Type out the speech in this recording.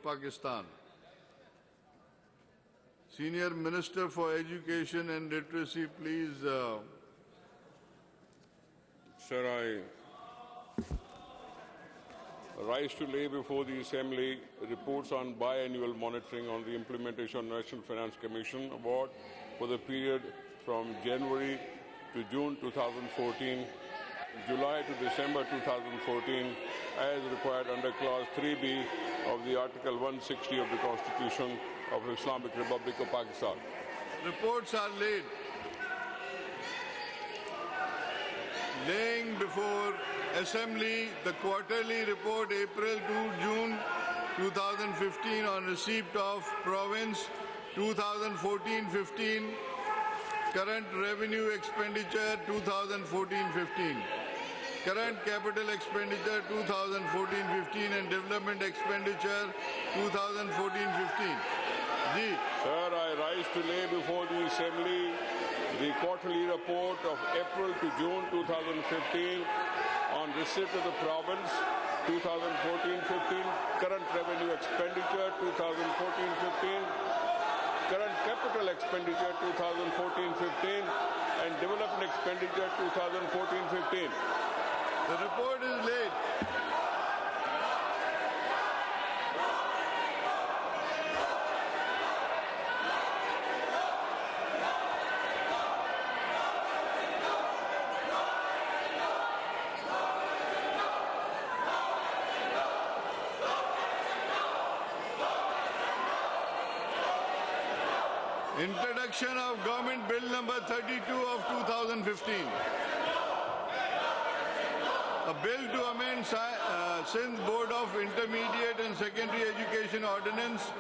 Pakistan. Senior Minister for Education and Literacy, please. Sir, I rise to lay before the Assembly reports on biannual monitoring on the implementation of National Finance Commission Award for the period from January to June 2014, July to December 2014, as required under Clause 3B of the Article 160 of the Constitution of the Islamic Republic of Pakistan. Reports are laid. Laying before Assembly the quarterly report April to June 2015 on receipt of province 2014-15, current revenue expenditure 2014-15, current capital expenditure 2014-15 and development expenditure 2014-15. Sir, I rise to lay before the Assembly the quarterly report of April to June 2015 on receipt of the province 2014-15, current revenue expenditure 2014-15, current capital expenditure 2014-15 and development expenditure 2014-15. The report is laid. Introduction of Government Bill number 32 of 2015. A bill to amend Sindh Board of Intermediate and Secondary Education Ordinance